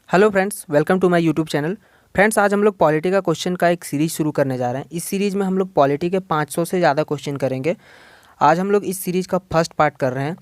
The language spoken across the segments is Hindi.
Hello friends, welcome to my YouTube channel. Friends, आज हम लोग पॉलिटी का क्वेश्चन का एक सीरीज़ शुरू करने जा रहे हैं। इस सीरीज़ में हम लोग पॉलिटी के 500 से ज़्यादा क्वेश्चन करेंगे। आज हम लोग इस सीरीज़ का फर्स्ट पार्ट कर रहे हैं।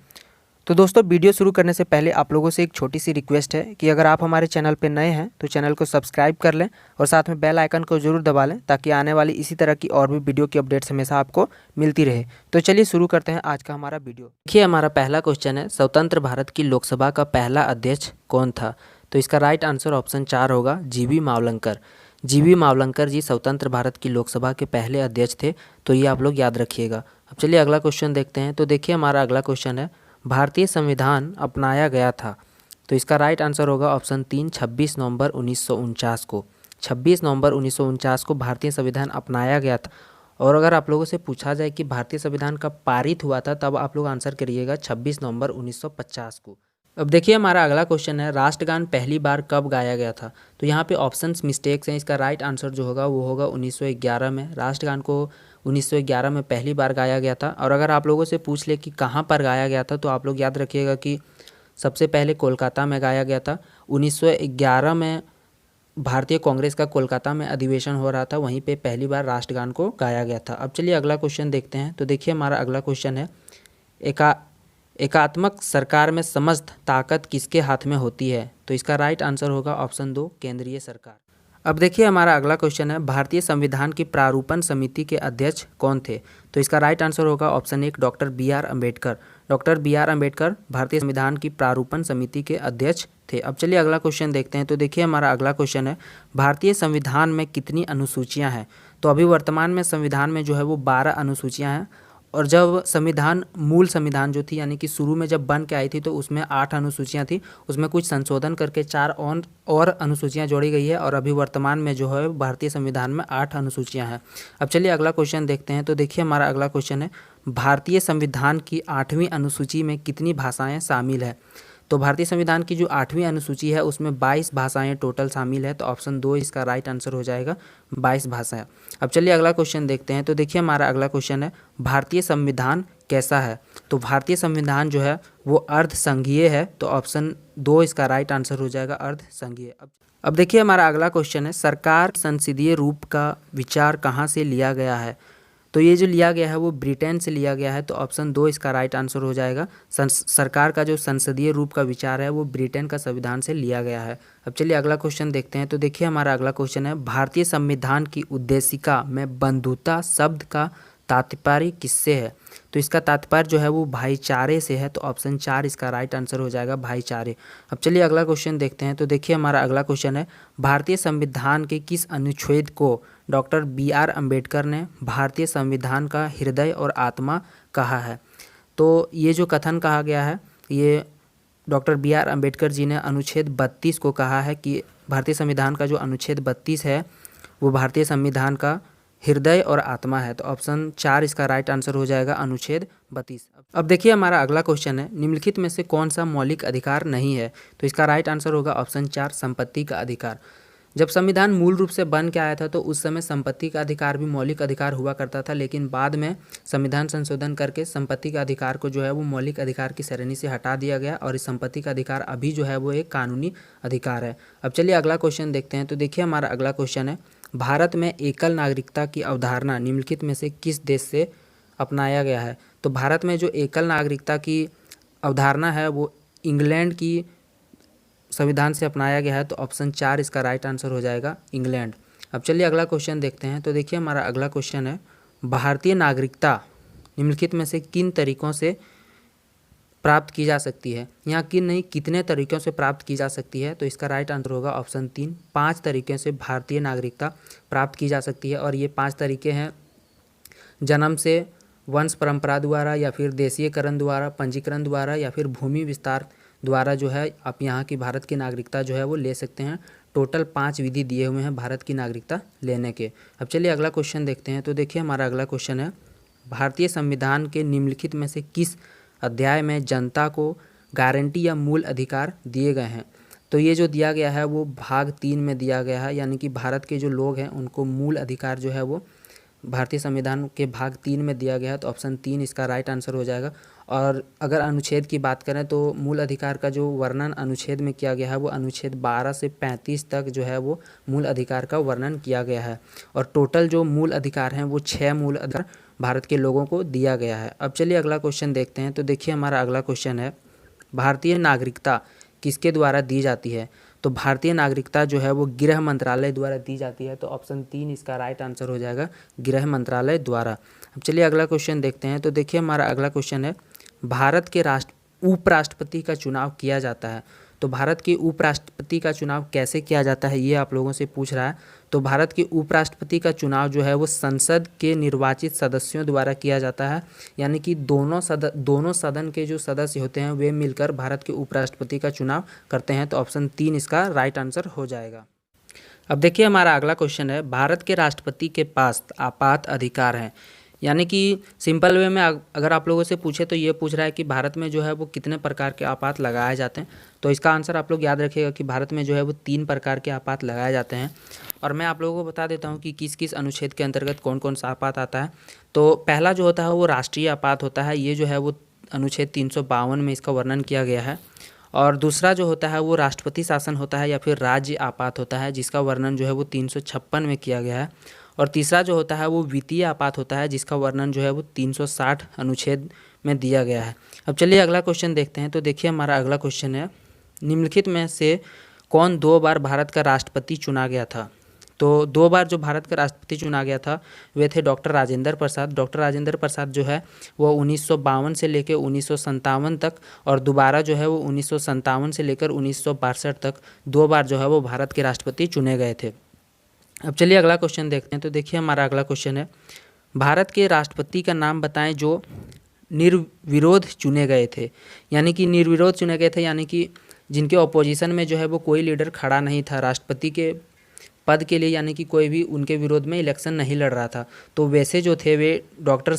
तो दोस्तों, वीडियो शुरू करने से पहले आप लोगों से एक छोटी सी रिक्वेस्ट है कि अगर आप हमारे चैनल पर नए हैं तो चैनल को सब्सक्राइब कर लें और साथ में बेल आइकन को ज़रूर दबा लें ताकि आने वाली इसी तरह की और भी वीडियो की अपडेट्स हमेशा आपको मिलती रहे। तो चलिए शुरू करते हैं आज का हमारा वीडियो। देखिए, हमारा पहला क्वेश्चन है, स्वतंत्र भारत की लोकसभा का पहला अध्यक्ष कौन था? तो इसका राइट आंसर ऑप्शन 4 होगा, जीवी मावलंकर। जीवी मावलंकर जी स्वतंत्र भारत की लोकसभा के पहले अध्यक्ष थे। तो ये आप लोग याद रखिएगा। अब चलिए अगला क्वेश्चन देखते हैं। तो देखिए, हमारा अगला क्वेश्चन है, भारतीय संविधान अपनाया गया था। तो इसका राइट आंसर होगा ऑप्शन 3, 26 नवंबर 1949 को। 26 नवंबर 1949 को भारतीय संविधान अपनाया गया था। और अगर आप लोगों से पूछा जाए कि भारतीय संविधान कब पारित हुआ था, तब आप लोग आंसर करिएगा 26 नवंबर 1950 को। अब देखिए, हमारा अगला क्वेश्चन है, राष्ट्रगान पहली बार कब गाया गया था? तो यहाँ पे ऑप्शंस मिस्टेक्स हैं। इसका राइट आंसर जो होगा वो होगा 1911 में। राष्ट्रगान को 1911 में पहली बार गाया गया था। और अगर आप लोगों से पूछ ले कि कहाँ पर गाया गया था, तो आप लोग याद रखिएगा कि सबसे पहले कोलकाता में गाया गया था। 1911 में भारतीय कांग्रेस का कोलकाता में अधिवेशन हो रहा था, वहीं पे पहली बार राष्ट्रगान को गाया गया था। अब चलिए अगला क्वेश्चन देखते हैं। तो देखिए, हमारा अगला क्वेश्चन है, एकात्मक सरकार में समस्त ताकत किसके हाथ में होती है? तो इसका राइट आंसर होगा ऑप्शन 2, केंद्रीय सरकार। अब देखिए, हमारा अगला क्वेश्चन है, भारतीय संविधान की प्रारूपण समिति के अध्यक्ष कौन थे? तो इसका राइट आंसर होगा option 1, doctor B R Ambedkar. Doctor B R Ambedkar भारतीय संविधान की प्रारूपण समिति के अध्यक्ष थे। अब चलिए अगला क्वेश्चन देखते हैं। तो देखिए, हमारा अगला क्वेश्चन है, भारतीय संविधान में कितनी अनुसूचियाँ हैं? तो अभी वर्तमान में संविधान में जो है वो 12 अनुसूचियाँ हैं। और जब मूल संविधान जो थी, यानी कि शुरू में जब बन के आई थी, तो उसमें 8 अनुसूचियाँ थी। उसमें कुछ संशोधन करके 4 और अनुसूचियाँ जोड़ी गई है। और अभी वर्तमान में जो है भारतीय संविधान में 8 अनुसूचियाँ हैं। अब चलिए अगला क्वेश्चन देखते हैं। तो देखिए, हमारा अगला क्वेश्चन है, भारतीय संविधान की 8वीं अनुसूची में कितनी भाषाएँ शामिल है? तो भारतीय संविधान की जो 8वीं अनुसूची है उसमें 22 भाषाएं टोटल शामिल है। तो ऑप्शन 2 इसका राइट आंसर हो जाएगा, 22 भाषाएं। अब चलिए अगला क्वेश्चन देखते हैं। तो देखिए, हमारा अगला क्वेश्चन है, भारतीय संविधान कैसा है? तो भारतीय संविधान जो है वो अर्ध संघीय है। तो ऑप्शन 2 इसका राइट आंसर हो जाएगा, अर्ध संघीय। अब देखिए, हमारा अगला क्वेश्चन है, सरकार संसदीय रूप का विचार कहाँ से लिया गया है? तो ये जो लिया गया है वो ब्रिटेन से लिया गया है। तो ऑप्शन 2 इसका राइट आंसर हो जाएगा। सरकार का जो संसदीय रूप का विचार है वो ब्रिटेन का संविधान से लिया गया है। अब चलिए अगला क्वेश्चन देखते हैं। तो देखिए, हमारा अगला क्वेश्चन है, भारतीय संविधान की उद्देशिका में बंधुता शब्द का तात्पर्य किससे है? तो इसका तात्पर्य जो है वो भाईचारे से है। तो ऑप्शन 4 इसका राइट आंसर हो जाएगा, भाईचारे। अब चलिए अगला क्वेश्चन देखते हैं। तो देखिए, हमारा अगला क्वेश्चन है, भारतीय संविधान के किस अनुच्छेद को डॉक्टर बी आर अम्बेडकर ने भारतीय संविधान का हृदय और आत्मा कहा है? तो ये जो कथन कहा गया है, ये doctor B R Ambedkar ji ने अनुच्छेद 32 को कहा है कि भारतीय संविधान का जो अनुच्छेद 32 है वो भारतीय संविधान का हृदय और आत्मा है। तो ऑप्शन 4 इसका राइट आंसर हो जाएगा, अनुच्छेद 32। अब देखिए, हमारा अगला क्वेश्चन है, निम्नलिखित में से कौन सा मौलिक अधिकार नहीं है? तो इसका राइट आंसर होगा ऑप्शन 4, संपत्ति का अधिकार। जब संविधान मूल रूप से बन के आया था तो उस समय संपत्ति का अधिकार भी मौलिक अधिकार हुआ करता था, लेकिन बाद में संविधान संशोधन करके संपत्ति का अधिकार को जो है वो मौलिक अधिकार की श्रेणी से हटा दिया गया और इस संपत्ति का अधिकार अभी जो है वो एक कानूनी अधिकार है। अब चलिए अगला क्वेश्चन देखते हैं। तो देखिए, हमारा अगला क्वेश्चन है, भारत में एकल नागरिकता की अवधारणा निम्नलिखित में से किस देश से अपनाया गया है? तो भारत में जो एकल नागरिकता की अवधारणा है वो इंग्लैंड की संविधान से अपनाया गया है। तो ऑप्शन 4 इसका राइट आंसर हो जाएगा, इंग्लैंड। अब चलिए अगला क्वेश्चन देखते हैं। तो देखिए, हमारा अगला क्वेश्चन है, भारतीय नागरिकता निम्नलिखित में से किन तरीकों से प्राप्त की जा सकती है? यहाँ किन नहीं, कितने तरीकों से प्राप्त की जा सकती है? तो इसका राइट आंसर होगा ऑप्शन 3, 5 तरीके से भारतीय नागरिकता प्राप्त की जा सकती है। और ये 5 तरीके हैं, जन्म से, वंश परंपरा द्वारा, या फिर देशीयकरण द्वारा, पंजीकरण द्वारा, या फिर भूमि विस्तार द्वारा जो है आप यहाँ की भारत की नागरिकता जो है वो ले सकते हैं। टोटल 5 विधि दिए हुए हैं भारत की नागरिकता लेने के। अब चलिए अगला क्वेश्चन देखते हैं। तो देखिए, हमारा अगला क्वेश्चन है, भारतीय संविधान के निम्नलिखित में से किस अध्याय में जनता को गारंटी या मूल अधिकार दिए गए हैं? तो ये जो दिया गया है वो भाग 3 में दिया गया है, यानी कि भारत के जो लोग हैं उनको मूल अधिकार जो है वो भारतीय संविधान के भाग 3 में दिया गया है। तो ऑप्शन 3 इसका राइट आंसर हो जाएगा। और अगर अनुच्छेद की बात करें तो मूल अधिकार का जो वर्णन अनुच्छेद में किया गया है वो अनुच्छेद 12 से 35 तक जो है वो मूल अधिकार का वर्णन किया गया है। और टोटल जो मूल अधिकार हैं वो 6 मूल अधिकार भारत के लोगों को दिया गया है। अब चलिए अगला क्वेश्चन देखते हैं। तो देखिए हमारा अगला क्वेश्चन है, भारतीय नागरिकता किसके द्वारा दी जाती है? तो भारतीय नागरिकता जो है वो गृह मंत्रालय द्वारा दी जाती है। तो ऑप्शन 3 इसका राइट आंसर हो जाएगा, गृह मंत्रालय द्वारा। अब चलिए अगला क्वेश्चन देखते हैं। तो देखिए हमारा अगला क्वेश्चन है, भारत के उपराष्ट्रपति का चुनाव किया जाता है। तो भारत के उपराष्ट्रपति का चुनाव कैसे किया जाता है ये आप लोगों से पूछ रहा है। तो भारत के उपराष्ट्रपति का चुनाव जो है वो संसद के निर्वाचित सदस्यों द्वारा किया जाता है, यानी कि दोनों सदन के जो सदस्य होते हैं वे मिलकर भारत के उपराष्ट्रपति का चुनाव करते हैं। तो ऑप्शन 3 इसका राइट आंसर हो जाएगा। अब देखिए हमारा अगला क्वेश्चन है, भारत के राष्ट्रपति के पास आपात अधिकार हैं। यानी कि सिंपल वे में अगर आप लोगों से पूछे तो ये पूछ रहा है कि भारत में जो है वो कितने प्रकार के आपात लगाए जाते हैं। तो इसका आंसर आप लोग याद रखिएगा कि भारत में जो है वो 3 प्रकार के आपात लगाए जाते हैं। और मैं आप लोगों को बता देता हूँ कि किस किस अनुच्छेद के अंतर्गत कौन कौन सा आपात आता है। तो पहला जो होता है वो राष्ट्रीय आपात होता है, ये जो है वो अनुच्छेद 352 में इसका वर्णन किया गया है। और दूसरा जो होता है वो राष्ट्रपति शासन होता है या फिर राज्य आपात होता है, जिसका वर्णन जो है वो 356 में किया गया है। और तीसरा जो होता है वो वित्तीय आपात होता है, जिसका वर्णन जो है वो 360 अनुच्छेद में दिया गया है। अब चलिए अगला क्वेश्चन देखते हैं। तो देखिए हमारा अगला क्वेश्चन है, निम्नलिखित में से कौन 2 बार भारत का राष्ट्रपति चुना गया था? तो 2 बार जो भारत का राष्ट्रपति चुना गया था वे थे डॉक्टर राजेंद्र प्रसाद। डॉक्टर राजेंद्र प्रसाद जो है वो 1952 से लेकर 1957 तक, और दोबारा जो है वो 1957 से लेकर 1962 तक 2 बार जो है वो भारत के राष्ट्रपति चुने गए थे। अब चलिए अगला क्वेश्चन देखते हैं। तो देखिए हमारा अगला क्वेश्चन है, भारत के राष्ट्रपति का नाम बताएं जो निर्विरोध चुने गए थे। यानी कि निर्विरोध चुने गए थे, यानी कि जिनके ऑपोजिशन में जो है वो कोई लीडर खड़ा नहीं था राष्ट्रपति के पद के लिए, यानी कि कोई भी उनके विरोध में इलेक्शन नहीं लड़ रहा था। तो वैसे जो थे वे डॉक्टर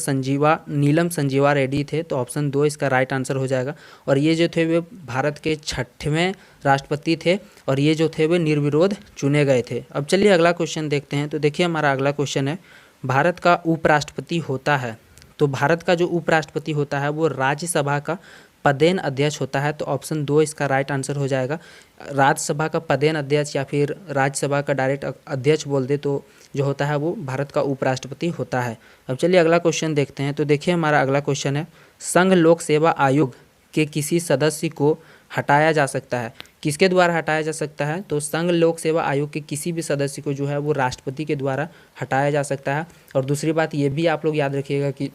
नीलम संजीवा रेड्डी थे। तो ऑप्शन 2 इसका राइट आंसर हो जाएगा। और ये जो थे वे भारत के 6वें राष्ट्रपति थे और ये जो थे वे निर्विरोध चुने गए थे। अब चलिए अगला क्वेश्चन देखते हैं। तो देखिए हमारा अगला क्वेश्चन है, भारत का उपराष्ट्रपति होता है। तो भारत का जो उपराष्ट्रपति होता है वो राज्यसभा का पदेन अध्यक्ष होता है। तो ऑप्शन 2 इसका राइट आंसर हो जाएगा। राज्यसभा का पदेन अध्यक्ष या फिर राज्यसभा का डायरेक्ट अध्यक्ष बोल दे तो जो होता है वो भारत का उपराष्ट्रपति होता है। अब चलिए अगला क्वेश्चन देखते हैं। तो देखिए हमारा अगला क्वेश्चन है, संघ लोक सेवा आयोग के किसी सदस्य को हटाया जा सकता है। किसके द्वारा हटाया जा सकता है? तो संघ लोक सेवा आयोग के किसी भी सदस्य को जो है वो राष्ट्रपति के द्वारा हटाया जा सकता है। और दूसरी बात ये भी आप लोग याद रखिएगा कि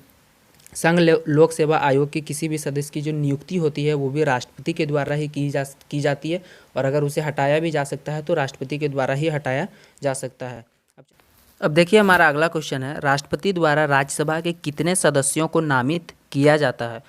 संघ लोक सेवा आयोग के किसी भी सदस्य की जो नियुक्ति होती है वो भी राष्ट्रपति के द्वारा ही की जाती है, और अगर उसे हटाया भी जा सकता है तो राष्ट्रपति के द्वारा ही हटाया जा सकता है। अब देखिए हमारा अगला क्वेश्चन है, राष्ट्रपति द्वारा राज्यसभा के कितने सदस्यों को नामित किया जाता है?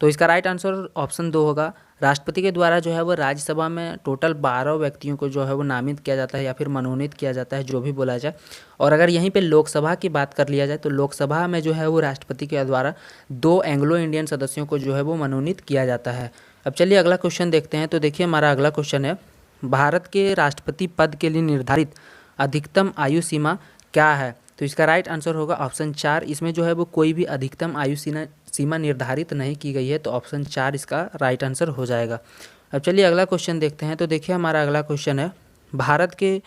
तो इसका राइट आंसर ऑप्शन 2 होगा। राष्ट्रपति के द्वारा जो है वो राज्यसभा में टोटल 12 व्यक्तियों को जो है वो नामित किया जाता है या फिर मनोनीत किया जाता है, जो भी बोला जाए। और अगर यहीं पे लोकसभा की बात कर लिया जाए तो लोकसभा में जो है वो राष्ट्रपति के द्वारा 2 एंग्लो इंडियन सदस्यों को जो है वो मनोनीत किया जाता है। अब चलिए अगला क्वेश्चन देखते हैं। तो देखिए हमारा अगला क्वेश्चन है, भारत के राष्ट्रपति पद के लिए निर्धारित अधिकतम आयु सीमा क्या है? तो इसका राइट आंसर होगा ऑप्शन 4। इसमें जो है वो कोई भी अधिकतम आयु सीमा निर्धारित नहीं की गई है। तो ऑप्शन 4 इसका राइट आंसर हो जाएगा। अब चलिए अगला क्वेश्चन देखते हैं। तो देखिए हमारा अगला क्वेश्चन है, भारत के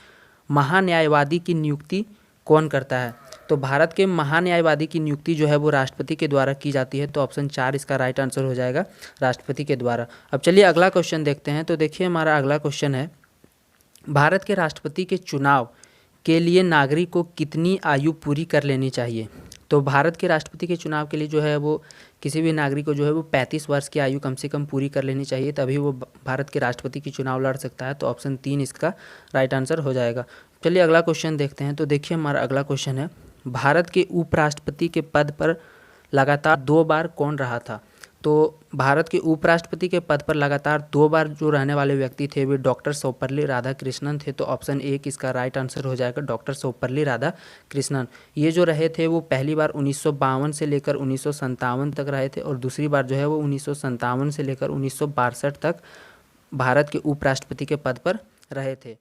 महान्यायवादी की नियुक्ति कौन करता है? तो भारत के महान्यायवादी की नियुक्ति जो है वो राष्ट्रपति के द्वारा की जाती है। तो ऑप्शन 4 इसका राइट आंसर हो जाएगा, राष्ट्रपति के द्वारा। अब चलिए अगला क्वेश्चन देखते हैं। तो देखिए हमारा अगला क्वेश्चन है, भारत के राष्ट्रपति के चुनाव के लिए नागरिक को कितनी आयु पूरी कर लेनी चाहिए? तो भारत के राष्ट्रपति के चुनाव के लिए जो है वो किसी भी नागरिक को जो है वो 35 वर्ष की आयु कम से कम पूरी कर लेनी चाहिए, तभी वो भारत के राष्ट्रपति की चुनाव लड़ सकता है। तो ऑप्शन 3 इसका राइट आंसर हो जाएगा। चलिए अगला क्वेश्चन देखते हैं। तो देखिए हमारा अगला क्वेश्चन है, भारत के उपराष्ट्रपति के पद पर लगातार 2 बार कौन रहा था? तो भारत के उपराष्ट्रपति के पद पर लगातार 2 बार जो रहने वाले व्यक्ति थे वे डॉक्टर सर्वपल्ली राधाकृष्णन थे। तो ऑप्शन 1 इसका राइट आंसर हो जाएगा, डॉक्टर सर्वपल्ली राधाकृष्णन। ये जो रहे थे वो पहली बार 1952 से लेकर 1957 तक रहे थे, और दूसरी बार जो है वो 1957 से लेकर 1962 तक भारत के उपराष्ट्रपति के पद पर रहे थे।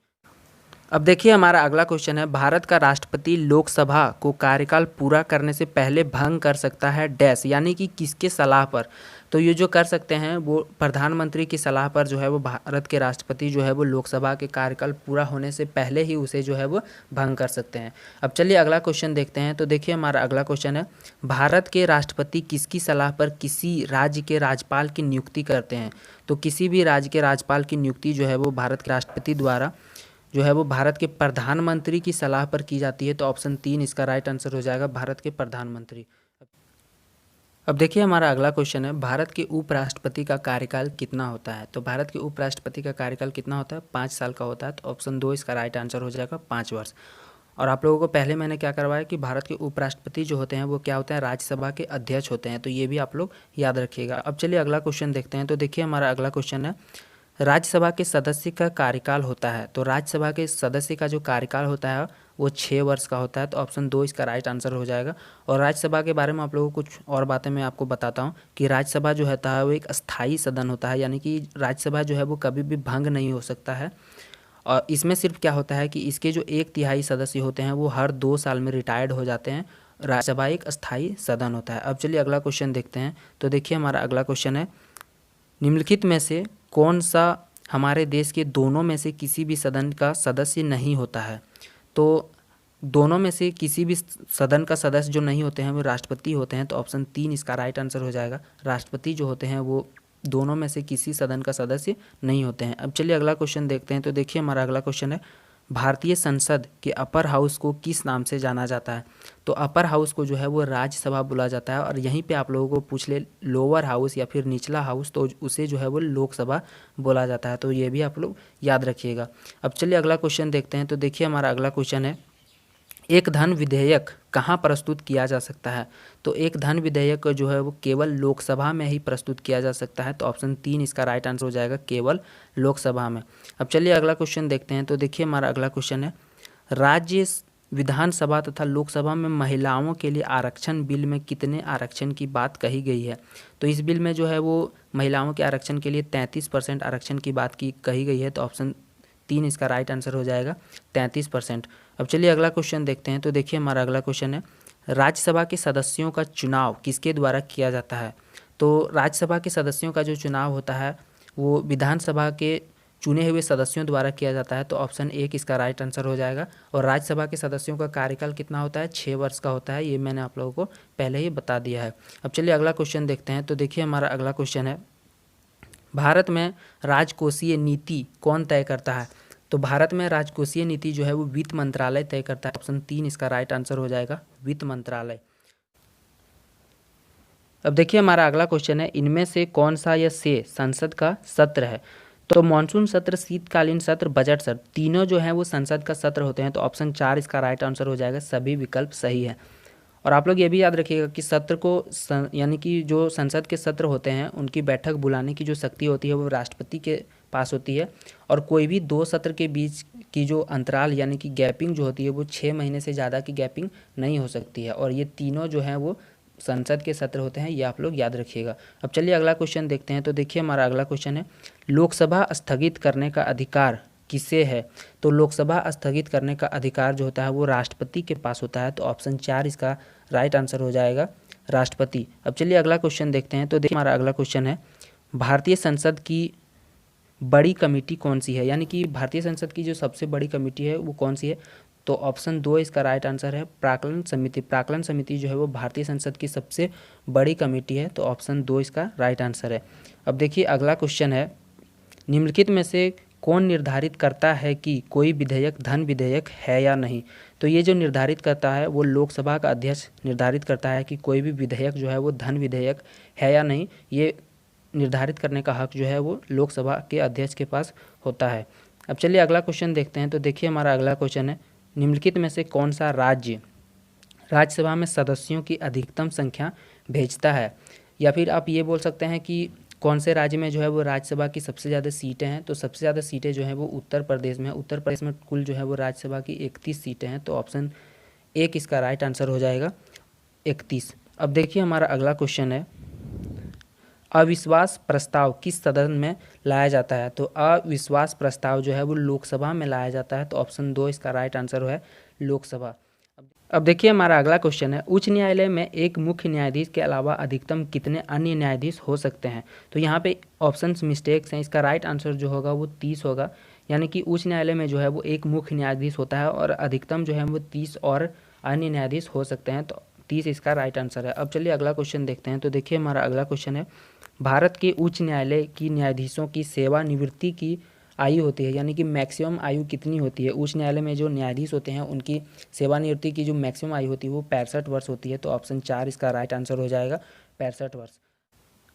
अब देखिए हमारा अगला क्वेश्चन है, भारत का राष्ट्रपति लोकसभा को कार्यकाल पूरा करने से पहले भंग कर सकता है डैश, यानी कि किसके सलाह पर। तो ये जो कर सकते हैं वो प्रधानमंत्री की सलाह पर जो है वो भारत के राष्ट्रपति जो है वो लोकसभा के कार्यकाल पूरा होने से पहले ही उसे जो है वो भंग कर सकते हैं। अब चलिए अगला क्वेश्चन देखते हैं। तो देखिए हमारा अगला क्वेश्चन है, भारत के राष्ट्रपति किसकी सलाह पर किसी राज्य के राज्यपाल की नियुक्ति करते हैं। तो किसी भी राज्य के राज्यपाल की नियुक्ति जो है वो भारत के राष्ट्रपति द्वारा जो है वो भारत के प्रधानमंत्री की सलाह पर की जाती है। तो ऑप्शन 3 इसका राइट आंसर हो जाएगा, भारत के प्रधानमंत्री। अब देखिए हमारा अगला क्वेश्चन है, भारत के उपराष्ट्रपति का कार्यकाल कितना होता है। तो भारत के उपराष्ट्रपति का कार्यकाल कितना होता है, 5 साल का होता है। तो ऑप्शन 2 इसका राइट आंसर हो जाएगा, 5 वर्ष। और आप लोगों को पहले मैंने क्या करवाया कि भारत के उपराष्ट्रपति जो होते हैं वो क्या होते हैं, राज्यसभा के अध्यक्ष होते हैं। तो ये भी आप लोग याद रखिएगा। अब चलिए अगला क्वेश्चन देखते हैं। तो देखिए हमारा अगला क्वेश्चन है, राज्यसभा के सदस्य का कार्यकाल होता है। तो राज्यसभा के सदस्य का जो कार्यकाल होता है वो 6 वर्ष का होता है। तो ऑप्शन 2 इसका राइट आंसर हो जाएगा। और राज्यसभा के बारे में आप लोगों को कुछ और बातें मैं आपको बताता हूँ कि राज्यसभा जो होता है वो एक अस्थाई सदन होता है, यानी कि राज्यसभा जो है वो कभी भी भंग नहीं हो सकता है। और इसमें सिर्फ क्या होता है कि इसके जो 1/3 सदस्य होते हैं वो हर 2 साल में रिटायर्ड हो जाते हैं। राज्यसभा एक अस्थाई सदन होता है। अब चलिए अगला क्वेश्चन देखते हैं। तो देखिए हमारा अगला क्वेश्चन है, निम्नलिखित में से कौन सा हमारे देश के दोनों में से किसी भी सदन का सदस्य नहीं होता है। तो दोनों में से किसी भी सदन का सदस्य जो नहीं होते हैं वो राष्ट्रपति होते हैं। तो ऑप्शन 3 इसका राइट आंसर हो जाएगा, राष्ट्रपति जो होते हैं वो दोनों में से किसी सदन का सदस्य नहीं होते हैं। अब चलिए अगला क्वेश्चन देखते हैं। तो देखिए हमारा अगला क्वेश्चन है, भारतीय संसद के अपर हाउस को किस नाम से जाना जाता है। तो अपर हाउस को जो है वो राज्यसभा बोला जाता है। और यहीं पे आप लोगों को पूछ ले लोअर हाउस या फिर निचला हाउस, तो उसे जो है वो लोकसभा बोला जाता है। तो ये भी आप लोग याद रखिएगा। अब चलिए अगला क्वेश्चन देखते हैं। तो देखिए हमारा अगला क्वेश्चन है, एक धन विधेयक कहाँ प्रस्तुत किया जा सकता है। तो एक धन विधेयक जो है वो केवल लोकसभा में ही प्रस्तुत किया जा सकता है। तो ऑप्शन 3 इसका राइट आंसर हो जाएगा, केवल लोकसभा में। अब चलिए अगला क्वेश्चन देखते हैं। तो देखिए हमारा अगला क्वेश्चन है, राज्य विधानसभा तथा लोकसभा में महिलाओं के लिए आरक्षण बिल में कितने आरक्षण की बात कही गई है। तो इस बिल में जो है वो महिलाओं के आरक्षण के लिए 33% आरक्षण की बात की कही गई है। तो ऑप्शन 3 इसका राइट आंसर हो जाएगा, 33%। अब चलिए अगला क्वेश्चन देखते हैं। तो देखिए हमारा अगला क्वेश्चन है, राज्यसभा के सदस्यों का चुनाव किसके द्वारा किया जाता है। तो राज्यसभा के सदस्यों का जो चुनाव होता है वो विधानसभा के चुने हुए सदस्यों द्वारा किया जाता है। तो ऑप्शन 1 इसका राइट आंसर हो जाएगा। और राज्यसभा के सदस्यों का कार्यकाल कितना होता है, 6 वर्ष का होता है। ये मैंने आप लोगों को पहले ही बता दिया है। अब चलिए अगला क्वेश्चन देखते हैं। तो देखिए हमारा अगला क्वेश्चन है, भारत में राजकोषीय नीति कौन तय करता है। तो भारत में राजकोषीय नीति जो है वो वित्त मंत्रालय तय करता है। ऑप्शन 3 इसका राइट आंसर हो जाएगा, वित्त मंत्रालय। अब देखिए हमारा अगला क्वेश्चन है, इनमें से कौन सा यह से संसद का सत्र है। तो मानसून सत्र, शीतकालीन सत्र, बजट सत्र, तीनों जो है वो संसद का सत्र होते हैं। तो ऑप्शन 4 इसका राइट आंसर हो जाएगा, सभी विकल्प सही है। और आप लोग ये भी याद रखिएगा कि सत्र को यानी कि जो संसद के सत्र होते हैं उनकी बैठक बुलाने की जो शक्ति होती है वो राष्ट्रपति के पास होती है। और कोई भी 2 सत्र के बीच की जो अंतराल यानी कि गैपिंग जो होती है वो 6 महीने से ज़्यादा की गैपिंग नहीं हो सकती है। और ये तीनों जो हैं वो संसद के सत्र होते हैं, ये आप लोग याद रखिएगा। अब चलिए अगला क्वेश्चन देखते हैं। तो देखिए हमारा अगला क्वेश्चन है, लोकसभा स्थगित करने का अधिकार किसे है। तो लोकसभा स्थगित करने का अधिकार जो होता है वो राष्ट्रपति के पास होता है। तो ऑप्शन 4 इसका राइट आंसर हो जाएगा, राष्ट्रपति। अब चलिए अगला क्वेश्चन देखते हैं। तो देखिए हमारा अगला क्वेश्चन है, भारतीय संसद की बड़ी कमेटी कौन सी है, यानी कि भारतीय संसद की जो सबसे बड़ी कमेटी है वो कौन सी है। तो ऑप्शन 2 इसका राइट आंसर है, प्राक्कलन समिति। प्राक्कलन समिति जो है वो भारतीय संसद की सबसे बड़ी कमेटी है। तो ऑप्शन 2 इसका राइट आंसर है। अब देखिए अगला क्वेश्चन है, निम्नलिखित में से कौन निर्धारित करता है कि कोई विधेयक धन विधेयक है या नहीं। तो ये जो निर्धारित करता है वो लोकसभा का अध्यक्ष निर्धारित करता है कि कोई भी विधेयक जो है वो धन विधेयक है या नहीं। ये निर्धारित करने का हक जो है वो लोकसभा के अध्यक्ष के पास होता है। अब चलिए अगला क्वेश्चन देखते हैं। तो देखिए हमारा अगला क्वेश्चन है, निम्नलिखित में से कौन सा राज्य राज्यसभा में सदस्यों की अधिकतम संख्या भेजता है। या फिर आप ये बोल सकते हैं कि कौन से राज्य में जो है वो राज्यसभा की सबसे ज़्यादा सीटें हैं। तो सबसे ज़्यादा सीटें जो हैं वो उत्तर प्रदेश में है। उत्तर प्रदेश में कुल जो है वो राज्यसभा की 31 सीटें हैं। तो ऑप्शन 1 इसका राइट आंसर हो जाएगा, 31। अब देखिए हमारा अगला क्वेश्चन है, अविश्वास प्रस्ताव किस सदन में लाया जाता है? तो अविश्वास प्रस्ताव जो है वो लोकसभा में लाया जाता है। तो ऑप्शन 2 इसका राइट आंसर है लोकसभा। अब देखिए हमारा अगला क्वेश्चन है, उच्च न्यायालय में एक मुख्य न्यायाधीश के अलावा अधिकतम कितने अन्य न्यायाधीश हो सकते हैं? तो यहाँ पे ऑप्शंस मिस्टेक्स हैं। इसका राइट आंसर जो होगा वो 30 होगा। यानी कि उच्च न्यायालय में जो है वो एक मुख्य न्यायाधीश होता है और अधिकतम जो है वो 30 और अन्य न्यायाधीश हो सकते हैं। तो 30 इसका राइट आंसर है। अब चलिए अगला क्वेश्चन देखते हैं। तो देखिए हमारा अगला क्वेश्चन है, भारत के उच्च न्यायालय की न्यायाधीशों की सेवानिवृत्ति की आयु होती है, यानी कि मैक्सिमम आयु कितनी होती है? उच्च न्यायालय में जो न्यायाधीश होते हैं उनकी सेवानिवृत्ति की जो मैक्सिमम आयु होती है वो 65 वर्ष होती है। तो ऑप्शन 4 इसका राइट आंसर हो जाएगा 65 वर्ष।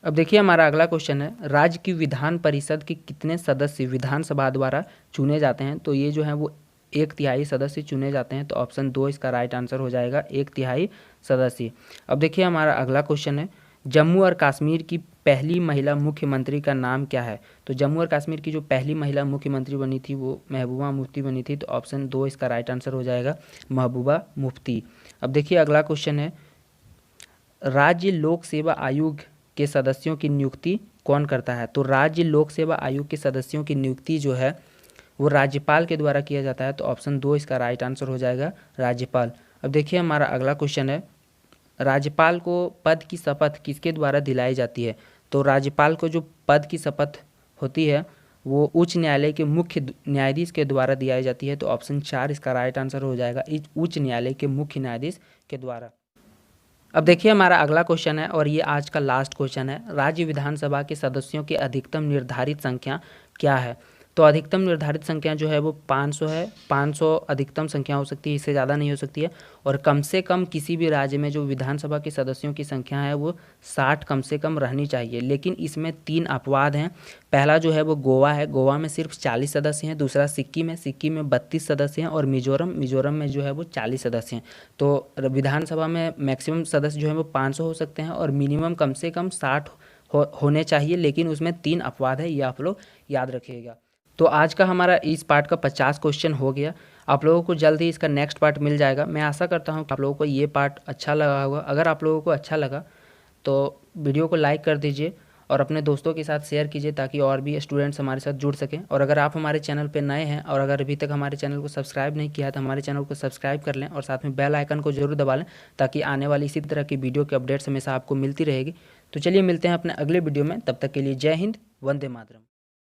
अब देखिए हमारा अगला क्वेश्चन है, राज्य की विधान परिषद के कितने सदस्य विधानसभा द्वारा चुने जाते हैं? तो ये जो है वो 1/3 सदस्य चुने जाते हैं। तो ऑप्शन 2 इसका राइट आंसर हो जाएगा 1/3 सदस्य। अब देखिए हमारा अगला क्वेश्चन है, जम्मू और कश्मीर की पहली महिला मुख्यमंत्री का नाम क्या है? तो जम्मू और कश्मीर की जो पहली महिला मुख्यमंत्री बनी थी वो महबूबा मुफ्ती बनी थी। तो ऑप्शन 2 इसका राइट आंसर हो जाएगा महबूबा मुफ्ती। अब देखिए अगला क्वेश्चन है, राज्य लोक सेवा आयोग के सदस्यों की नियुक्ति कौन करता है? तो राज्य लोक सेवा आयोग के सदस्यों की नियुक्ति जो है वो राज्यपाल के द्वारा किया जाता है। तो ऑप्शन 2 इसका राइट आंसर हो जाएगा राज्यपाल। अब देखिए हमारा अगला क्वेश्चन है, राज्यपाल को पद की शपथ किसके द्वारा दिलाई जाती है? तो राज्यपाल को जो पद की शपथ होती है वो उच्च न्यायालय के मुख्य न्यायाधीश के द्वारा दिलाई जाती है। तो ऑप्शन 4 इसका राइट आंसर हो जाएगा उच्च न्यायालय के मुख्य न्यायाधीश के द्वारा। अब देखिए हमारा अगला क्वेश्चन है और ये आज का लास्ट क्वेश्चन है, राज्य विधानसभा के सदस्यों की अधिकतम निर्धारित संख्या क्या है? तो अधिकतम निर्धारित संख्या जो है वो 500 है। 500 अधिकतम संख्या हो सकती है, इससे ज़्यादा नहीं हो सकती है। और कम से कम किसी भी राज्य में जो विधानसभा के सदस्यों की संख्या है वो 60 कम से कम रहनी चाहिए। लेकिन इसमें 3 अपवाद हैं। पहला जो है वो गोवा है, गोवा में सिर्फ 40 सदस्य हैं। दूसरा सिक्किम है, सिक्किम में 32 सदस्य हैं। और मिजोरम में जो है वो 40 सदस्य हैं। तो विधानसभा में मैक्सिमम सदस्य जो है वो 500 हो सकते हैं और मिनिमम कम से कम 60 होने चाहिए। लेकिन उसमें 3 अपवाद है, ये आप लोग याद रखिएगा। तो आज का हमारा इस पार्ट का 50 क्वेश्चन हो गया। आप लोगों को जल्द ही इसका नेक्स्ट पार्ट मिल जाएगा। मैं आशा करता हूँ कि आप लोगों को ये पार्ट अच्छा लगा होगा। अगर आप लोगों को अच्छा लगा तो वीडियो को लाइक कर दीजिए और अपने दोस्तों के साथ शेयर कीजिए ताकि और भी स्टूडेंट्स हमारे साथ जुड़ सकें। और अगर आप हमारे चैनल पर नए हैं और अगर अभी तक हमारे चैनल को सब्सक्राइब नहीं किया है तो हमारे चैनल को सब्सक्राइब कर लें और साथ में बेल आइकन को जरूर दबा लें ताकि आने वाली इसी तरह की वीडियो की अपडेट्स हमेशा आपको मिलती रहेगी। तो चलिए मिलते हैं अपने अगले वीडियो में, तब तक के लिए जय हिंद, वंदे मातरम।